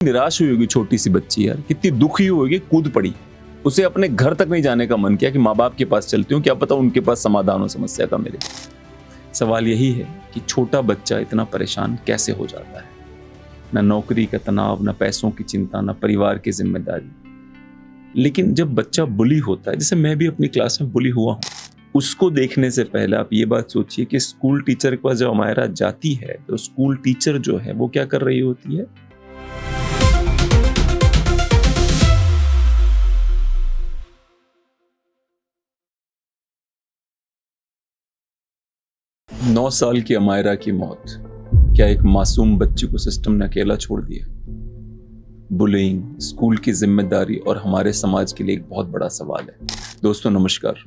निराश हुई होगी छोटी सी बच्ची यार, कितनी दुखी होगी, कूद पड़ी। उसे अपने घर तक नहीं जाने का मन किया कि माँ बाप के पास चलती हूँ, क्या पता उनके पास समाधान हो समस्या का। मेरे सवाल यही है कि छोटा बच्चा इतना परेशान कैसे हो जाता है। ना नौकरी का तनाव, ना पैसों की चिंता, ना परिवार की जिम्मेदारी। लेकिन जब बच्चा बुली होता है, जैसे मैं भी अपनी क्लास में बुली हुआ हूँ, उसको देखने से पहले आप ये बात सोचिए कि स्कूल टीचर के पास जब अमायरा जाती है तो स्कूल टीचर जो है वो क्या कर रही होती है। 9 साल की अमायरा की मौत, क्या एक मासूम बच्ची को सिस्टम ने अकेला छोड़ दिया। बुलिंग, स्कूल की जिम्मेदारी और हमारे समाज के लिए एक बहुत बड़ा सवाल है। दोस्तों नमस्कार।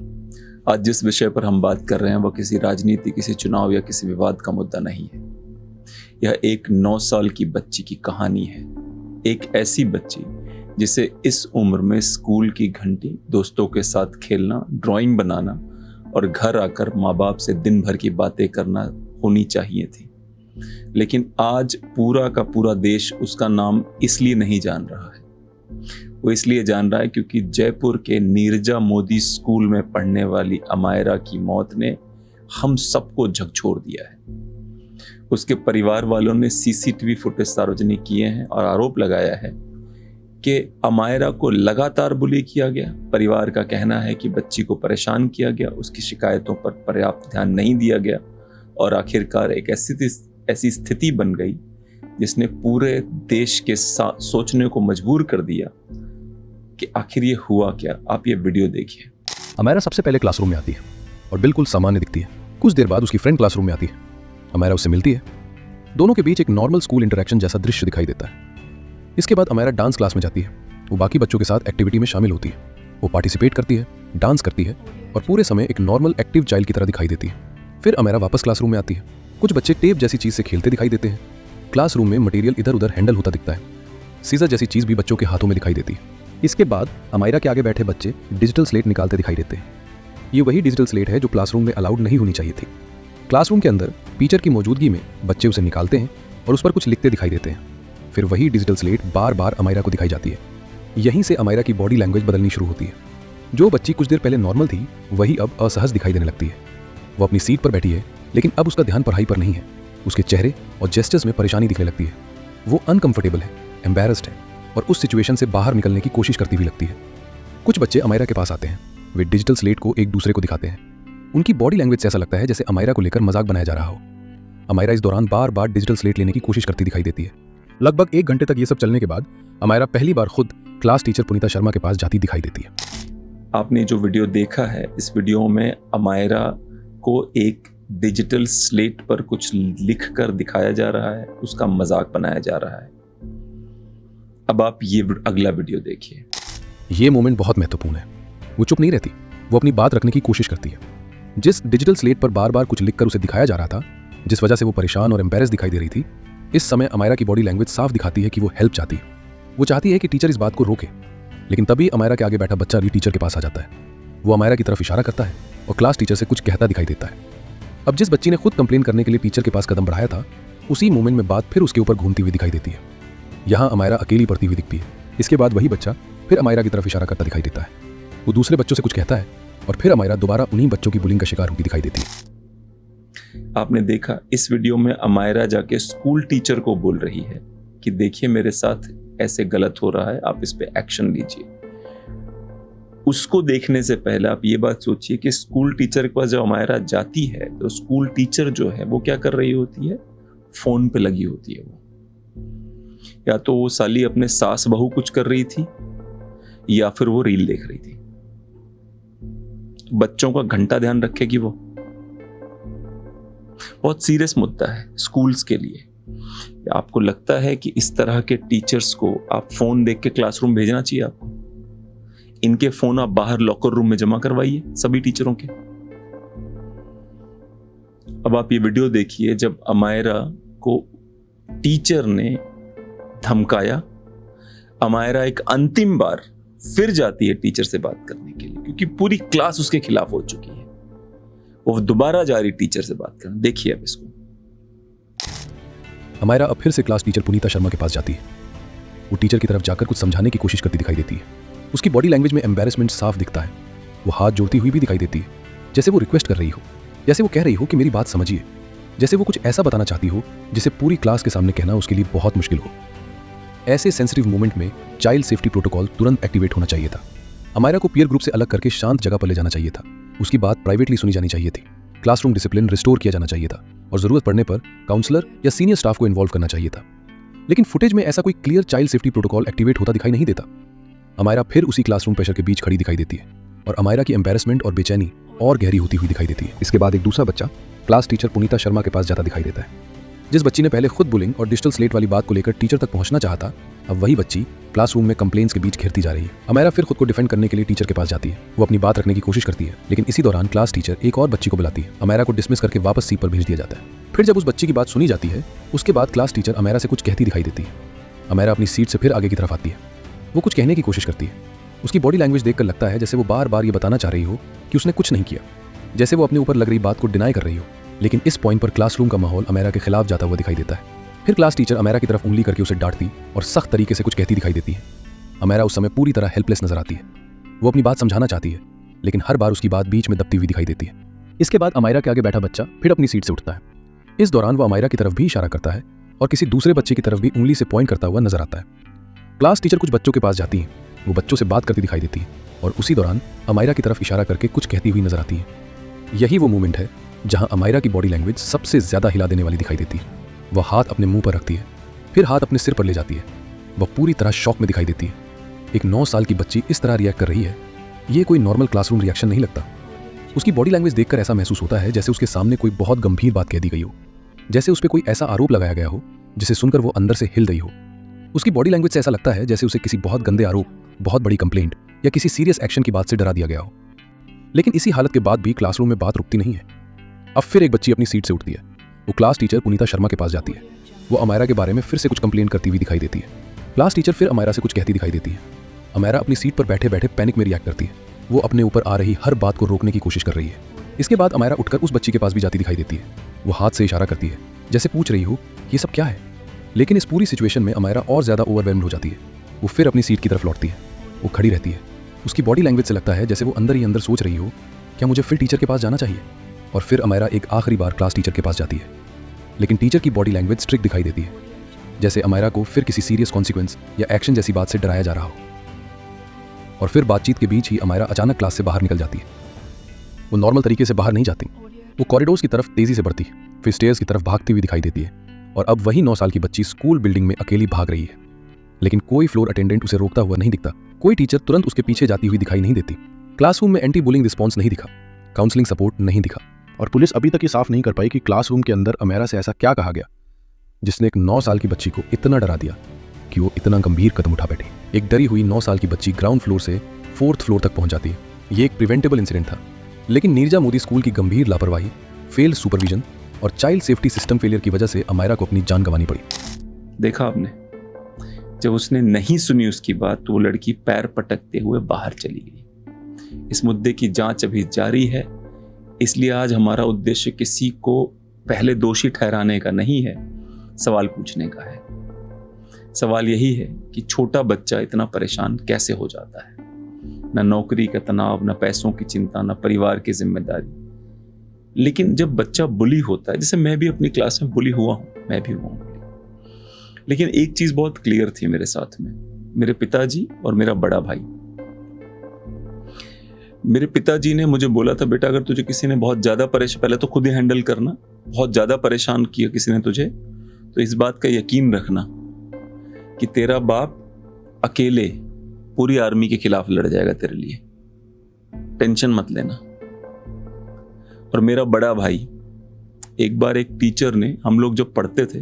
आज जिस विषय पर हम बात कर रहे हैं वह किसी राजनीति, किसी चुनाव या किसी विवाद का मुद्दा नहीं है। यह एक 9 साल की बच्ची की कहानी है। एक ऐसी बच्ची जिसे इस उम्र में स्कूल की घंटी, दोस्तों के साथ खेलना, ड्राइंग बनाना और घर आकर माँ बाप से दिन भर की बातें करना होनी चाहिए थी। लेकिन आज पूरा का पूरा देश उसका नाम इसलिए नहीं जान रहा है। वो इसलिए जान रहा है क्योंकि जयपुर के नीरजा मोदी स्कूल में पढ़ने वाली अमायरा की मौत ने हम सबको झकझोर दिया है। उसके परिवार वालों ने सीसीटीवी फुटेज सार्वजनिक किए हैं और आरोप लगाया है कि अमायरा को लगातार बुली किया गया। परिवार का कहना है कि बच्ची को परेशान किया गया, उसकी शिकायतों पर पर्याप्त ध्यान नहीं दिया गया और आखिरकार एक ऐसी स्थिति बन गई जिसने पूरे देश के सोचने को मजबूर कर दिया कि आखिर ये हुआ क्या। आप ये वीडियो देखिए। अमायरा सबसे पहले क्लासरूम में आती है और बिल्कुल सामान्य दिखती है। कुछ देर बाद उसकी फ्रेंड क्लासरूम में आती है। अमायरा उससे मिलती है। दोनों के बीच एक नॉर्मल स्कूल इंटरेक्शन जैसा दृश्य दिखाई देता है। इसके बाद अमायरा डांस क्लास में जाती है। वो बाकी बच्चों के साथ एक्टिविटी में शामिल होती है। वो पार्टिसिपेट करती है, डांस करती है और पूरे समय एक नॉर्मल एक्टिव चाइल्ड की तरह दिखाई देती है। फिर अमायरा वापस क्लासरूम में आती है। कुछ बच्चे टेप जैसी चीज से खेलते दिखाई देते हैं। क्लासरूम में मटेरियल इधर उधर हैंडल होता दिखता है। सीजर जैसी चीज भी बच्चों के हाथों में दिखाई देती है। इसके बाद अमायरा के आगे बैठे बच्चे डिजिटल स्लेट निकालते दिखाई देते हैं। ये वही डिजिटल स्लेट है जो क्लासरूम में अलाउड नहीं होनी चाहिए थी। क्लासरूम के अंदर टीचर की मौजूदगी में बच्चे उसे निकालते हैं और उस पर कुछ लिखते दिखाई देते हैं। फिर वही डिजिटल स्लेट बार बार अमायरा को दिखाई जाती है। यहीं से अमायरा की बॉडी लैंग्वेज बदलनी शुरू होती है। जो बच्ची कुछ देर पहले नॉर्मल थी वही अब असहज दिखाई देने लगती है। वो अपनी सीट पर बैठी है लेकिन अब उसका ध्यान पढ़ाई पर नहीं है। उसके चेहरे और जेस्चर्स में परेशानी दिखने लगती है। वो अनकंफर्टेबल है, एम्बैरेस्ड है और उस सिचुएशन से बाहर निकलने की कोशिश करती हुई लगती है। कुछ बच्चे अमायरा के पास आते हैं। वे डिजिटल स्लेट को एक दूसरे को दिखाते हैं। उनकी बॉडी लैंग्वेज से ऐसा लगता है जैसे अमायरा को लेकर मजाक बनाया जा रहा हो। अमायरा इस दौरान बार बार डिजिटल स्लेट लेने की कोशिश करती दिखाई देती है। लगभग 1 घंटे तक ये सब चलने के बाद अमायरा पहली बार खुद क्लास टीचर पुनीता शर्मा के पास जाती दिखाई देती है। आपने जो वीडियो देखा है, इस वीडियो में अमायरा को एक डिजिटल स्लेट पर कुछ लिखकर दिखाया जा रहा है, उसका मजाक बनाया जा रहा है। अब आप ये अगला वीडियो देखिए। ये मोमेंट बहुत महत्वपूर्ण है। वो चुप नहीं रहती, वो अपनी बात रखने की कोशिश करती है। जिस डिजिटल स्लेट पर बार बार कुछ लिखकर उसे दिखाया जा रहा था, जिस वजह से वो परेशान और एम्बैरेस दिखाई दे रही थी, इस समय अमायरा की बॉडी लैंग्वेज साफ दिखाती है कि वो हेल्प चाहती है। वो चाहती है कि टीचर इस बात को रोके। लेकिन तभी अमायरा के आगे बैठा बच्चा भी टीचर के पास आ जाता है। वो अमायरा की तरफ इशारा करता है और क्लास टीचर से कुछ कहता दिखाई देता है। अब जिस बच्ची ने खुद कंप्लेन करने के लिए टीचर के पास कदम बढ़ाया था, उसी मोमेंट में बात फिर उसके ऊपर घूमती हुई दिखाई देती है। यहाँ अमायरा अकेली पड़ती हुई दिखती है। इसके बाद वही बच्चा फिर अमायरा की तरफ इशारा करता दिखाई देता है। वो दूसरे बच्चों से कुछ कहता है और फिर अमायरा दोबारा उन्हीं बच्चों की बुलिंग का शिकार होती दिखाई देती है। आपने देखा, इस वीडियो में अमायरा जाके स्कूल टीचर को बोल रही है कि देखिए मेरे साथ ऐसे गलत हो रहा है, आप इस पे एक्शन लीजिए। उसको देखने से पहले आप ये बात सोचिए कि स्कूल टीचर के पास जब अमायरा जाती है तो स्कूल टीचर जो है वो क्या कर रही होती है, फोन पे लगी होती है। वो या तो वो साली अपने सास बहू कुछ कर रही थी या फिर वो रील देख रही थी। बच्चों का घंटा ध्यान रखेगी वो। बहुत सीरियस मुद्दा है स्कूल्स के लिए। आपको लगता है कि इस तरह के टीचर्स को आप फोन देख के क्लासरूम भेजना चाहिए? आपको इनके फोन आप बाहर लॉकर रूम में जमा करवाइए सभी टीचरों के। अब आप ये वीडियो देखिए जब अमायरा को टीचर ने धमकाया। अमायरा एक अंतिम बार फिर जाती है टीचर से बात करने के लिए क्योंकि पूरी क्लास उसके खिलाफ हो चुकी है। वो दोबारा जा रही टीचर से बात करने। देखिए अब इसको। अमायरा अब फिर से क्लास टीचर पुनीता शर्मा के पास जाती है। वो टीचर की तरफ जाकर कुछ समझाने की कोशिश करती दिखाई देती है। उसकी बॉडी लैंग्वेज में एम्बैरेसमेंट साफ दिखता है। वो हाथ जोड़ती हुई भी दिखाई देती है, जैसे वो रिक्वेस्ट कर रही हो, जैसे वो कह रही हो कि मेरी बात समझिए, जैसे वो कुछ ऐसा बताना चाहती हो जिसे पूरी क्लास के सामने कहना उसके लिए बहुत मुश्किल हो। ऐसे सेंसिटिव मोमेंट में चाइल्ड सेफ्टी प्रोटोकॉल तुरंत एक्टिवेट होना चाहिए था। अमायरा को पीयर ग्रुप से अलग करके शांत जगह पर ले जाना चाहिए था। उसकी बात प्राइवेटली सुनी जानी चाहिए थी। क्लासरूम डिसिप्लिन रिस्टोर किया जाना चाहिए था और जरूरत पड़ने पर काउंसलर या सीनियर स्टाफ को इन्वॉल्व करना चाहिए था। लेकिन फुटेज में ऐसा कोई clear child safety protocol activate होता दिखाई नहीं देता। अमायरा फिर उसी क्लासरूम प्रेशर के बीच खड़ी दिखाई देती है और अमायरा की एम्बैरेसमेंट और बेचैनी और गहरी होती हुई दिखाई देती है। इसके बाद एक दूसरा बच्चा क्लास टीचर पुनीता शर्मा के पास जाता दिखाई देता है। जिस बच्ची ने पहले खुद बुलिंग और डिजिटल स्लेट वाली बात को लेकर टीचर तक पहुंचना चाहा, अब वही बच्ची क्लासरूम में कंप्लेंट्स के बीच घिरती जा रही है। अमायरा फिर खुद को डिफेंड करने के लिए टीचर के पास जाती है। वो अपनी बात रखने की कोशिश करती है, लेकिन इसी दौरान क्लास टीचर एक और बच्ची को बुलाती है। अमायरा को डिसमिस करके वापस सीट पर भेज दिया जाता है। फिर जब उस बच्ची की बात सुनी जाती है, उसके बाद क्लास टीचर अमायरा से कुछ कहती दिखाई देती है। अमायरा अपनी सीट से फिर आगे की तरफ आती है। वो कुछ कहने की कोशिश करती है। उसकी बॉडी लैंग्वेज देखकर लगता है जैसे वो बार बार ये बताना चाह रही हो कि उसने कुछ नहीं किया, जैसे वो अपने ऊपर लग रही बात को डिनाई कर रही हो। लेकिन इस पॉइंट पर क्लासरूम का माहौल अमायरा के खिलाफ जाता हुआ दिखाई देता है। फिर क्लास टीचर अमायरा की तरफ उंगली करके उसे डांटती और सख्त तरीके से कुछ कहती दिखाई देती है। अमायरा उस समय पूरी तरह हेल्पलेस नजर आती है। वो अपनी बात समझाना चाहती है, लेकिन हर बार उसकी बात बीच में दबती हुई दिखाई देती है। इसके बाद अमायरा के आगे बैठा बच्चा फिर अपनी सीट से उठता है। इस दौरान वो अमायरा की तरफ भी इशारा करता है और किसी दूसरे बच्चे की तरफ भी उंगली से पॉइंट करता हुआ नजर आता है। क्लास टीचर कुछ बच्चों के पास जाती है। वो बच्चों से बात करती दिखाई देती है और उसी दौरान अमायरा की तरफ इशारा करके कुछ कहती हुई नजर आती है। यही वो मोमेंट है जहां अमायरा की बॉडी लैंग्वेज सबसे ज्यादा हिला देने वाली दिखाई देती है। वह हाथ अपने मुंह पर रखती है, फिर हाथ अपने सिर पर ले जाती है। वह पूरी तरह शॉक में दिखाई देती है। एक 9 साल की बच्ची इस तरह रिएक्ट कर रही है, ये कोई नॉर्मल क्लासरूम रिएक्शन नहीं लगता। उसकी बॉडी लैंग्वेज देखकर ऐसा महसूस होता है जैसे उसके सामने कोई बहुत गंभीर बात कह दी गई हो, जैसे उस पर कोई ऐसा आरोप लगाया गया हो जिसे सुनकर वो अंदर से हिल गई हो। उसकी बॉडी लैंग्वेज से ऐसा लगता है जैसे उसे किसी बहुत गंदे आरोप, बहुत बड़ी कंप्लेंट या किसी सीरियस एक्शन की बात से डरा दिया गया हो। लेकिन इसी हालत के बाद भी क्लासरूम में बात रुकती नहीं है। अब फिर एक बच्ची अपनी सीट से उठती है। वो क्लास टीचर पुनीता शर्मा के पास जाती है। वो अमायरा के बारे में फिर से कुछ कंप्लेंट करती हुई दिखाई देती है। क्लास टीचर फिर अमायरा से कुछ कहती दिखाई देती है। अमायरा अपनी सीट पर बैठे बैठे पैनिक में रिएक्ट करती है। वो अपने ऊपर आ रही हर बात को रोकने की कोशिश कर रही है। इसके बाद अमायरा उठकर उस बच्ची के पास भी जाती दिखाई देती है। वो हाथ से इशारा करती है, जैसे पूछ रही हो ये सब क्या है। लेकिन इस पूरी सिचुएशन में अमायरा और ज्यादा ओवरवेल्म्ड हो जाती है। वो फिर अपनी सीट की तरफ लौटती है। वो खड़ी रहती है। उसकी बॉडी लैंग्वेज से लगता है जैसे वो अंदर ही अंदर सोच रही हो, क्या मुझे फिर टीचर के पास जाना चाहिए। और फिर अमायरा एक आखिरी बार क्लास टीचर के पास जाती है। लेकिन टीचर की बॉडी लैंग्वेज स्ट्रिक्ट दिखाई देती है, जैसे अमायरा को फिर किसी सीरियस कॉन्सिक्वेंस या एक्शन जैसी बात से डराया जा रहा हो। और फिर बातचीत के बीच ही अमायरा अचानक क्लास से बाहर निकल जाती है। वो नॉर्मल तरीके से बाहर नहीं जाती। वो कॉरिडोर्स की तरफ तेजी से बढ़ती, फिर स्टेयर्स की तरफ भागती हुई दिखाई देती है। और अब वही 9 साल की बच्ची स्कूल बिल्डिंग में अकेली भाग रही है। लेकिन कोई फ्लोर अटेंडेंट उसे रोकता हुआ नहीं दिखता। कोई टीचर तुरंत उसके पीछे जाती हुई दिखाई नहीं देती। क्लासरूम में एंटी बुलिंग रिस्पॉन्स नहीं दिखा, काउंसलिंग सपोर्ट नहीं दिखा। और पुलिस अभी तक ये साफ नहीं कर पाई कि क्लासरूम के अंदर अमायरा से ऐसा क्या कहा गया जिसने एक 9 साल की बच्ची को इतना डरा दिया कि वो इतना गंभीर कदम उठा बैठी। एक डरी हुई 9 साल की बच्ची ग्राउंड फ्लोर से 4th फ्लोर तक पहुंच जाती है। ये एक प्रिवेंटेबल इंसिडेंट था, लेकिन नीरजा मोदी स्कूल की गंभीर लापरवाही, फेल्ड सुपरविजन और चाइल्ड सेफ्टी सिस्टम फेलियर की वजह से अमायरा को अपनी जान गंवानी पड़ी। देखा आपने, जब उसने नहीं सुनी उसकी बात तो वो लड़की पैर पटकते हुए बाहर चली गई। इस मुद्दे की जांच अभी जारी है, इसलिए आज हमारा उद्देश्य किसी को पहले दोषी ठहराने का नहीं है, सवाल पूछने का है। सवाल यही है कि छोटा बच्चा इतना परेशान कैसे हो जाता है। न नौकरी का तनाव, न पैसों की चिंता, न परिवार की जिम्मेदारी। लेकिन जब बच्चा बुली होता है, जैसे मैं भी अपनी क्लास में बुली हुआ हूं, मैं भी हुआ हूं, लेकिन एक चीज बहुत क्लियर थी मेरे साथ में, मेरे पिताजी और मेरा बड़ा भाई। मेरे पिताजी ने मुझे बोला था, बेटा अगर तुझे किसी ने बहुत ज्यादा परेशान, पहले तो खुद ही हैंडल करना, बहुत ज्यादा परेशान किया किसी ने तुझे, तो इस बात का यकीन रखना कि तेरा बाप अकेले पूरी आर्मी के खिलाफ लड़ जाएगा तेरे लिए, टेंशन मत लेना। और मेरा बड़ा भाई, एक बार एक टीचर ने, हम लोग जब पढ़ते थे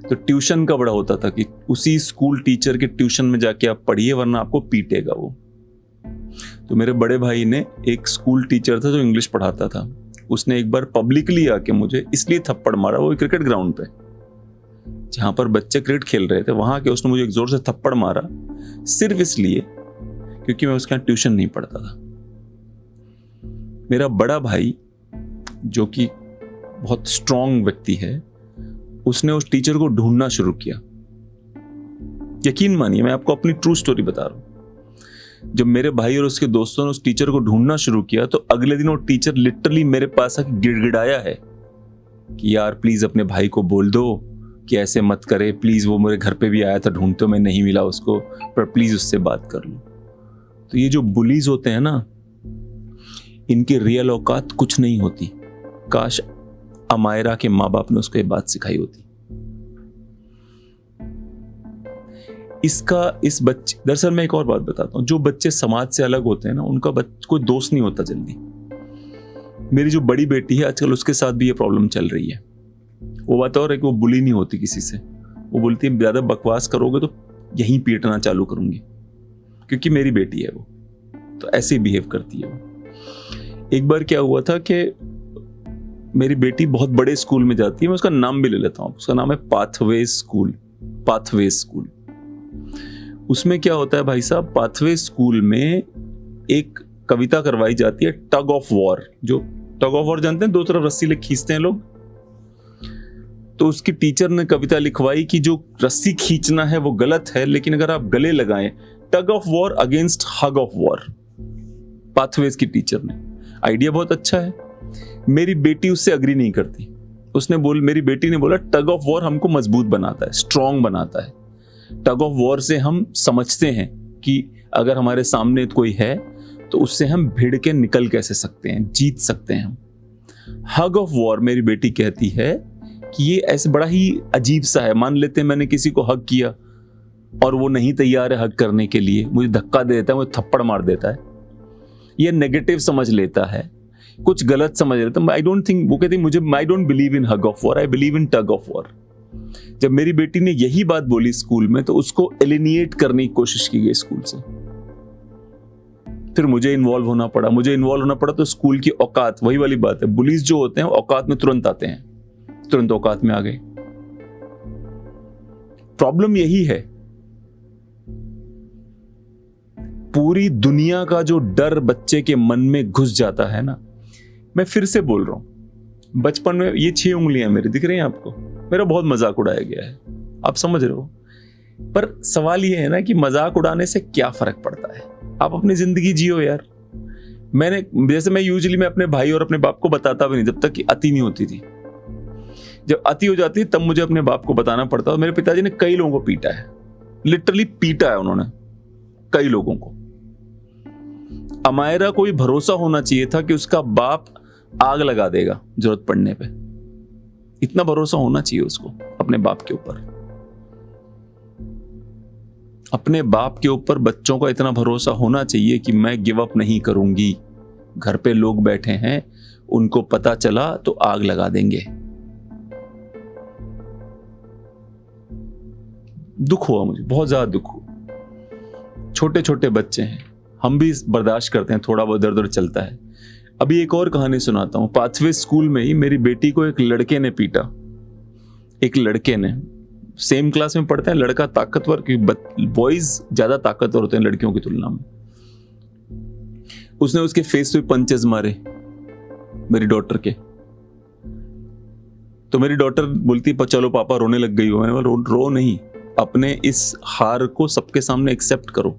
तो ट्यूशन का बड़ा होता था कि उसी स्कूल टीचर के ट्यूशन में जाके आप पढ़िए वरना आपको पीटेगा वो। तो मेरे बड़े भाई ने, एक स्कूल टीचर था जो इंग्लिश पढ़ाता था, उसने एक बार पब्लिकली आके मुझे इसलिए थप्पड़ मारा, वो क्रिकेट ग्राउंड पे जहां पर बच्चे क्रिकेट खेल रहे थे, वहां के उसने मुझे एक जोर से थप्पड़ मारा, सिर्फ इसलिए क्योंकि मैं उसके यहाँ ट्यूशन नहीं पढ़ता था। मेरा बड़ा भाई जो कि बहुत स्ट्रांग व्यक्ति है, उसने उस टीचर को ढूंढना शुरू किया यकीन मानिए, मैं आपको अपनी ट्रू स्टोरी बता रहा हूं। जब मेरे भाई और उसके दोस्तों ने उस टीचर को ढूंढना शुरू किया तो अगले दिन वो टीचर लिटरली मेरे पास आके गिड़गिड़ाया है कि यार प्लीज अपने भाई को बोल दो कि ऐसे मत करे, प्लीज, वो मेरे घर पे भी आया था ढूंढते, मैं नहीं मिला उसको, पर प्लीज उससे बात कर लो। तो ये जो बुलीज होते हैं ना, इनकी रियल औकात कुछ नहीं होती। काश अमायरा के माँ बाप ने उसको ये बात सिखाई होती। इस बच्चे, दरअसल मैं एक और बात बताता हूं, जो बच्चे समाज से अलग होते हैं ना, उनका कोई दोस्त नहीं होता जल्दी। मेरी जो बड़ी बेटी है आजकल, उसके साथ भी ये प्रॉब्लम चल रही है। वो बात और है कि वो बुली नहीं होती किसी से, वो बोलती है ज्यादा बकवास करोगे तो यहीं पीटना चालू करूंगी, क्योंकि मेरी बेटी है वो, तो ऐसे ही बिहेव करती है वो। एक बार क्या हुआ था कि मेरी बेटी बहुत बड़े स्कूल में जाती है, मैं उसका नाम भी ले लेता हूँ, उसका नाम है पाथवे स्कूल। उसमें क्या होता है भाई साहब, पाथवे स्कूल में एक कविता करवाई जाती है, टग ऑफ वॉर। जो टग ऑफ वॉर जानते हैं, दो तरफ रस्सी ले खींचते हैं लोग। तो उसकी टीचर ने कविता लिखवाई कि जो रस्सी खींचना है वो गलत है, लेकिन अगर आप गले लगाएं, tug of war against hug of war. Pathways की टीचर ने, आइडिया बहुत अच्छा है। मेरी बेटी उससे अग्री नहीं करती। मेरी बेटी ने बोला टग ऑफ वॉर हमको मजबूत बनाता है, स्ट्रांग बनाता है। टग ऑफ वॉर से हम समझते हैं कि अगर हमारे सामने कोई है तो उससे हम भिड़ के निकल कैसे सकते हैं, जीत सकते हैं हम। हग ऑफ वॉर, मेरी बेटी कहती है कि ये ऐसे बड़ा ही अजीब सा है। मान लेते हैं मैंने किसी को हग किया और वो नहीं तैयार है हग करने के लिए, मुझे धक्का दे देता है, मुझे थप्पड़ मार देता है, ये नेगेटिव समझ लेता है, कुछ गलत समझ लेता है। आई डोंट थिंक, वो कहती मुझे, I don't believe in hug of war, I believe in tug of war. जब मेरी बेटी ने यही बात बोली स्कूल में, तो उसको एलिनिएट करने की कोशिश की गई स्कूल से। फिर मुझे इन्वॉल्व होना पड़ा। तो स्कूल की औकात, वही वाली बात है, बुलीज जो होते हैं औकात में तुरंत आते हैं, तुरंत औकात में आ गए। प्रॉब्लम यही है, पूरी दुनिया का जो डर बच्चे के मन में घुस जाता है ना। मैं फिर से बोल रहा हूं, बचपन में ये 6 उंगलियां मेरी दिख रही हैं आपको, मेरा बहुत मजाक उड़ाया गया है, आप समझ रहे हो। पर सवाल ये है ना कि मजाक उड़ाने से क्या फर्क पड़ता है। आप अपनी जिंदगी जियो यार। मैं यूजुअली अपने भाई और अपने बाप को बताता भी नहीं जब तक कि अति नहीं होती थी। जब अति हो जाती है तब मुझे अपने बाप को बताना पड़ता है। मेरे पिताजी ने कई लोगों को पीटा है, लिटरली पीटा है उन्होंने कई लोगों को। अमायरा को भी भरोसा होना चाहिए था कि उसका बाप आग लगा देगा जरूरत पड़ने पे। इतना भरोसा होना चाहिए उसको अपने बाप के ऊपर। अपने बाप के ऊपर बच्चों का इतना भरोसा होना चाहिए कि मैं गिव अप नहीं करूंगी। घर पे लोग बैठे हैं, उनको पता चला तो आग लगा देंगे। दुख हुआ मुझे, बहुत ज्यादा दुख हुआ। छोटे छोटे बच्चे हैं, हम भी बर्दाश्त करते हैं, थोड़ा बहुत दर्द चलता है। अभी एक और कहानी सुनाता हूं। पाथवे स्कूल में ही मेरी बेटी को एक लड़के ने पीटा। एक लड़के ने, सेम क्लास में पढ़ते हैं, लड़का ताकतवर, क्योंकि बॉयज ज्यादा ताकतवर होते हैं लड़कियों की तुलना में। उसने उसके फेस पे पंचेस मारे मेरी डॉटर के। तो मेरी डॉटर बोलती चलो पापा रोने लग गई हो। मैंने बोला रो नहीं, अपने इस हार को सबके सामने एक्सेप्ट करो।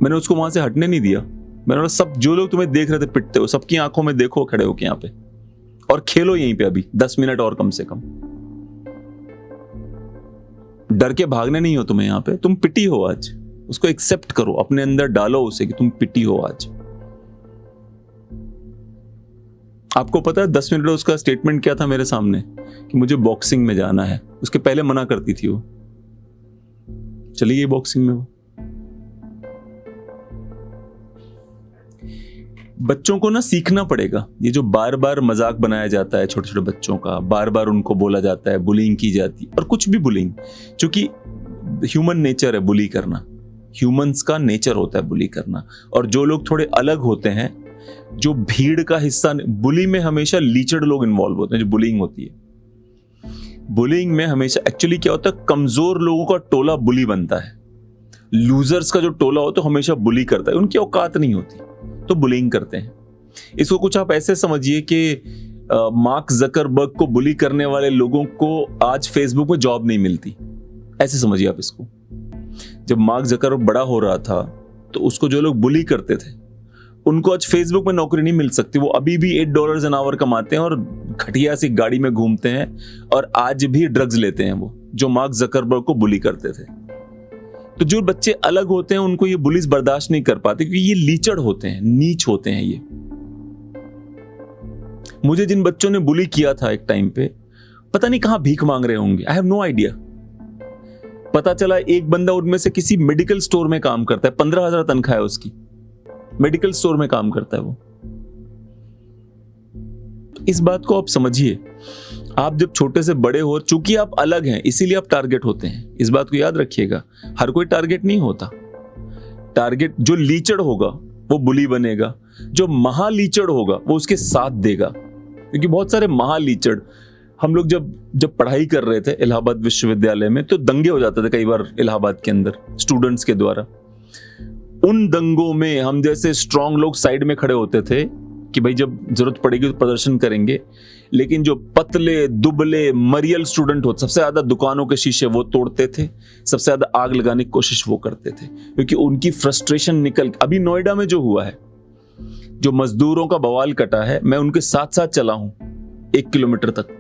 मैंने उसको वहां से हटने नहीं दिया। मैंने बोला सब जो लोग तुम्हें देख रहे थे पिटते हो, सबकी आंखों में देखो खड़े होके यहाँ पे, और खेलो यहीं पे अभी 10 मिनट और कम से कम। डर के भागने नहीं हो तुम्हें यहाँ पे, तुम पिटी हो आज, उसको एक्सेप्ट करो, अपने अंदर डालो उसे कि तुम पिटी हो आज। आपको पता है 10 मिनट उसका स्टेटमेंट क्या था मेरे सामने, कि मुझे बॉक्सिंग में जाना है। उसके पहले मना करती थी वो, चली गई बॉक्सिंग में वो। बच्चों को ना सीखना पड़ेगा। ये जो बार बार मजाक बनाया जाता है छोटे छोटे बच्चों का, बार बार उनको बोला जाता है, बुलिंग की जाती है, और कुछ भी बुलिंग, क्योंकि ह्यूमन नेचर है बुली करना, ह्यूमंस का नेचर होता है बुली करना। और जो लोग थोड़े अलग होते हैं, जो भीड़ का हिस्सा, बुली में हमेशा लीचड़ लोग इन्वॉल्व होते हैं। जो बुलिंग होती है, बुलिंग में हमेशा एक्चुअली क्या होता है, कमजोर लोगों का टोला बुली बनता है। लूजर्स का जो टोला होता है हमेशा बुली करता है, उनकी औकात नहीं होती तो बुलिंग करते हैं। इसको कुछ आप ऐसे समझिए कि मार्क जकरबर्ग को बुली करने वाले लोगों को आज फेसबुक पे जॉब नहीं मिलती, ऐसे समझिए आप इसको। जब मार्क जकरबर्ग बड़ा हो रहा था तो उसको जो लोग बुली करते थे उनको आज फेसबुक में नौकरी नहीं मिल सकती। वो अभी भी $8 एन आवर कमाते हैं और घटिया सी गाड़ी में घूमते हैं और आज भी ड्रग्स लेते हैं, वो जो मार्क जकरबर्ग को बुली करते थे। तो जो बच्चे अलग होते हैं उनको ये बुलीज बर्दाश्त नहीं कर पाते क्योंकि ये लीचड़ होते हैं, नीच होते हैं ये। मुझे जिन बच्चों ने बुली किया था एक टाइम पे, पता नहीं कहां भीख मांग रहे होंगे, आई हैव नो आइडिया। पता चला एक बंदा उनमें से किसी मेडिकल स्टोर में काम करता है, 15,000 तनख्वाह है उसकी, मेडिकल स्टोर में काम करता है वो। इस बात को आप समझिए, आप जब छोटे से बड़े हो, चूंकि आप अलग हैं इसीलिए आप टारगेट होते हैं, इस बात को याद रखिएगा। हर कोई टारगेट नहीं होता। टारगेट जो लीचड़ होगा वो बुली बनेगा, जो महालीचड़ होगा वो उसके साथ देगा। क्योंकि बहुत सारे महालीचड़, हम लोग जब पढ़ाई कर रहे थे इलाहाबाद विश्वविद्यालय में, तो दंगे हो जाते थे कई बार इलाहाबाद के अंदर स्टूडेंट्स के द्वारा। उन दंगों में हम जैसे स्ट्रांग लोग साइड में खड़े होते थे कि भाई जब जरूरत पड़ेगी तो प्रदर्शन करेंगे, लेकिन जो पतले दुबले मरियल स्टूडेंट होते, सबसे ज्यादा दुकानों के शीशे वो तोड़ते थे, सबसे ज्यादा आग लगाने की कोशिश वो करते थे, क्योंकि उनकी फ्रस्ट्रेशन निकल। अभी नोएडा में जो हुआ है, जो मजदूरों का बवाल कटा है, मैं उनके साथ साथ चला हूं 1 किलोमीटर तक।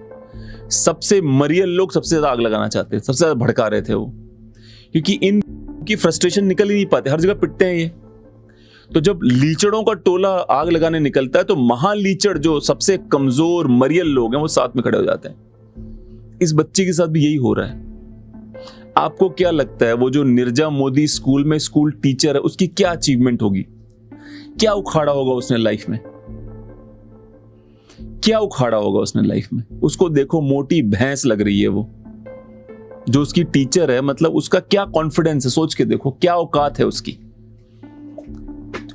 सबसे मरियल लोग सबसे ज्यादा आग लगाना चाहते थे, सबसे ज्यादा भड़का रहे थे वो, क्योंकि इनकी फ्रस्ट्रेशन निकल ही नहीं पाते, हर जगह पिटते हैं ये। तो जब लीचड़ों का टोला आग लगाने निकलता है तो महालीचड़ जो सबसे कमजोर मरियल लोग हैं वो साथ में खड़े हो जाते हैं। इस बच्चे के साथ भी यही हो रहा है। आपको क्या लगता है वो जो निर्जा मोदी स्कूल में स्कूल टीचर है, उसकी क्या अचीवमेंट होगी? क्या उखाड़ा होगा उसने लाइफ में? क्या उखाड़ा होगा उसने लाइफ में? उसको देखो, मोटी भैंस लग रही है वो जो उसकी टीचर है। मतलब उसका क्या कॉन्फिडेंस है, सोच के देखो, क्या औकात है उसकी।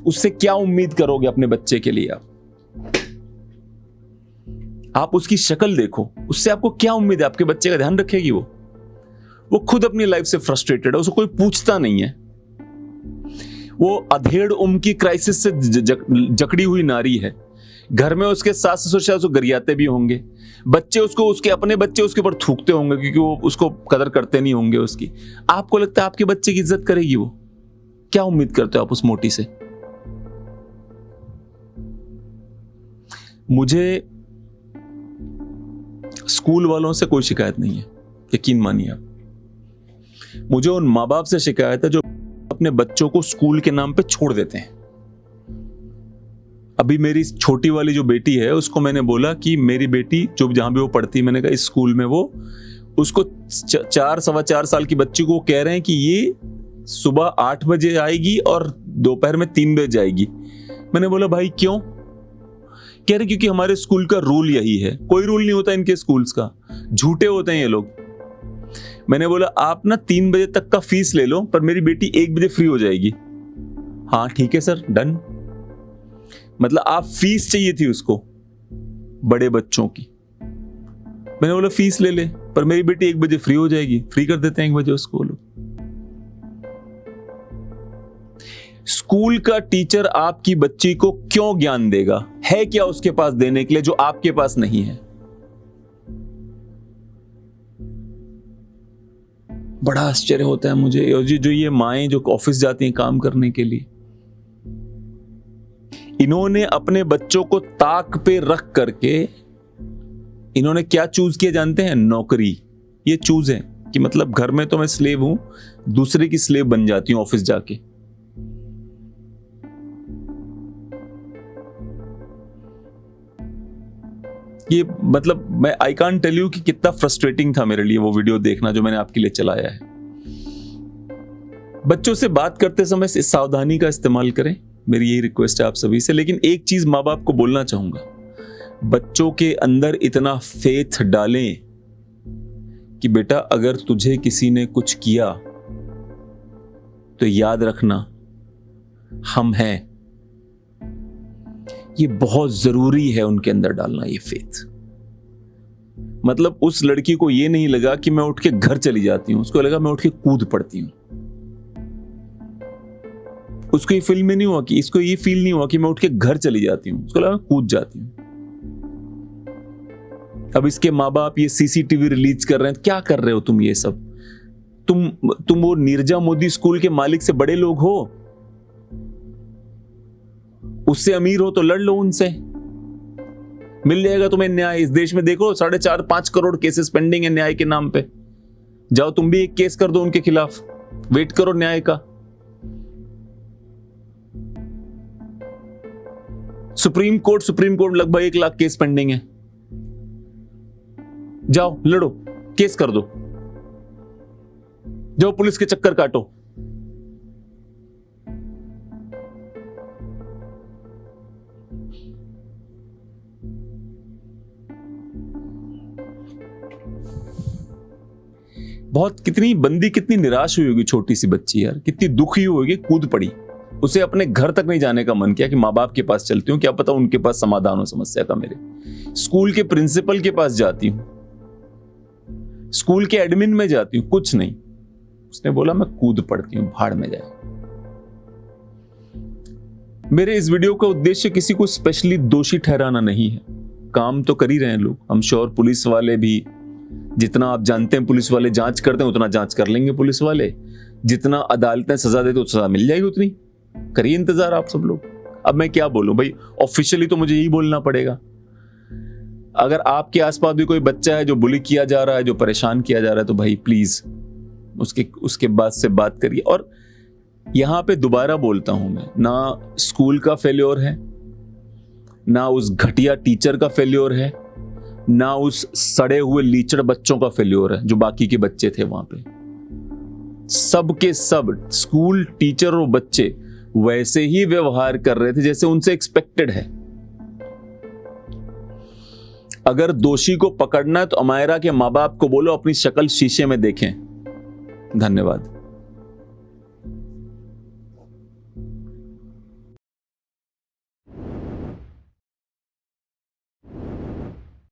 उससे क्या उम्मीद करोगे अपने बच्चे के लिए? आप उसकी शक्ल देखो, उससे आपको क्या उम्मीद है? आपके बच्चे का ध्यान रखेगी वो खुद अपनी लाइफ से फ्रस्ट्रेटेड है, उसको कोई पूछता नहीं है। वो अधेड़ उम्र की क्राइसिस से जकड़ी हुई नारी है। घर में उसके सास ससुर शायद उसको गरियाते भी होंगे, बच्चे उसको, उसके अपने बच्चे उसके ऊपर थूकते होंगे क्योंकि वो उसको कदर करते नहीं होंगे उसकी। आपको लगता है आपके बच्चे की इज्जत करेगी वो? क्या उम्मीद करते हो आप उस मोटी से? मुझे स्कूल वालों से कोई शिकायत नहीं है, यकीन मानिए आप। मुझे उन माँ बाप से शिकायत है जो अपने बच्चों को स्कूल के नाम पे छोड़ देते हैं। अभी मेरी छोटी वाली जो बेटी है उसको मैंने बोला कि मेरी बेटी जो जहां भी वो पढ़ती, मैंने कहा इस स्कूल में वो उसको 4-4.25 साल की बच्ची को कह रहे हैं कि ये सुबह 8 बजे आएगी और दोपहर में 3 बजे जाएगी। मैंने बोला भाई क्यों? कह रहे क्योंकि हमारे स्कूल का रूल यही है। कोई रूल नहीं होता इनके स्कूल्स का, झूठे होते हैं ये लोग। मैंने बोला आप ना 3 बजे तक का फीस ले लो, पर मेरी बेटी 1 बजे फ्री हो जाएगी। हाँ ठीक है सर, डन। मतलब आप फीस चाहिए थी उसको बड़े बच्चों की। मैंने बोला फीस ले ले, पर मेरी बेटी 1 बजे फ्री हो जाएगी। फ्री कर देते हैं 1 बजे उसको। स्कूल का टीचर आपकी बच्ची को क्यों ज्ञान देगा? है क्या उसके पास देने के लिए जो आपके पास नहीं है? बड़ा आश्चर्य होता है मुझे। और जो ये माएं जो ऑफिस जाती हैं काम करने के लिए, इन्होंने अपने बच्चों को ताक पे रख करके इन्होंने क्या चूज किया जानते हैं? नौकरी। ये चूज है कि मतलब घर में तो मैं स्लेव हूं, दूसरे की स्लेव बन जाती हूं ऑफिस जाके। ये मतलब मैं आई कांट टेल यू कि कितना फ्रस्ट्रेटिंग था मेरे लिए वो वीडियो देखना जो मैंने आपके लिए चलाया है। बच्चों से बात करते समय इस सावधानी का इस्तेमाल करें, मेरी यही रिक्वेस्ट है आप सभी से। लेकिन एक चीज माँ बाप को बोलना चाहूंगा, बच्चों के अंदर इतना फेथ डालें कि बेटा अगर तुझे किसी ने कुछ किया तो याद रखना हम हैं। ये बहुत जरूरी है उनके अंदर डालना ये फेथ। मतलब उस लड़की को ये नहीं लगा कि मैं उठ के घर चली जाती हूं, उसको लगा मैं उठ के कूद पड़ती हूं। उसको ये फील में नहीं हुआ कि, इसको ये फील नहीं हुआ कि मैं उठ के घर चली जाती हूं, उसको लगा कूद जाती हूं। अब इसके माँ बाप ये सीसीटीवी रिलीज कर रहे हैं, क्या कर रहे हो तुम ये सब? तुम वो नीरजा मोदी स्कूल के मालिक से बड़े लोग हो, उससे अमीर हो तो लड़ लो उनसे, मिल जाएगा तुम्हें न्याय। इस देश में देखो 4.5-5 करोड़ केसेस पेंडिंग है न्याय के नाम पे। जाओ तुम भी एक केस कर दो उनके खिलाफ, वेट करो न्याय का। सुप्रीम कोर्ट लगभग 1 लाख केस पेंडिंग है, जाओ लड़ो, केस कर दो, जाओ पुलिस के चक्कर काटो। बहुत कितनी बंदी कितनी निराश हुई होगी छोटी सी बच्ची यार, कितनी दुखी होगी, कूद पड़ी। उसे अपने घर तक नहीं जाने का मन किया कि माँ बाप के पास चलती हूँ, क्या पता उनके पास समाधान हो समस्या का। मेरे स्कूल के प्रिंसिपल के पास जाती हूँ, स्कूल के एडमिन में जाती हूँ, कुछ नहीं। उसने बोला मैं कूद पड़ती हूँ, भाड़ में जाए। मेरे इस वीडियो का उद्देश्य किसी को स्पेशली दोषी ठहराना नहीं है। काम तो कर ही रहे हैं लोग, हम श्योर पुलिस वाले भी, जितना आप जानते हैं पुलिस वाले जांच करते हैं उतना जांच कर लेंगे पुलिस वाले, जितना अदालतें सजा देते तो सजा मिल जाएगी उतनी। करिए इंतजार आप सब लोग। अब मैं क्या बोलूं भाई, ऑफिशियली तो मुझे यही बोलना पड़ेगा। अगर आपके आसपास भी कोई बच्चा है जो बुली किया जा रहा है, जो परेशान किया जा रहा है, तो भाई प्लीज उसके बाद से बात करिए। और यहां पे दोबारा बोलता हूं मैं, ना स्कूल का फेल्योर है, ना उस घटिया टीचर का फेल्योर है, ना उस सड़े हुए लीचड़ बच्चों का फेल्योर है जो बाकी के बच्चे थे वहां पे। सबके सब स्कूल टीचर और बच्चे वैसे ही व्यवहार कर रहे थे जैसे उनसे एक्सपेक्टेड है। अगर दोषी को पकड़ना है तो अमायरा के माँ बाप को बोलो अपनी शक्ल शीशे में देखें। धन्यवाद।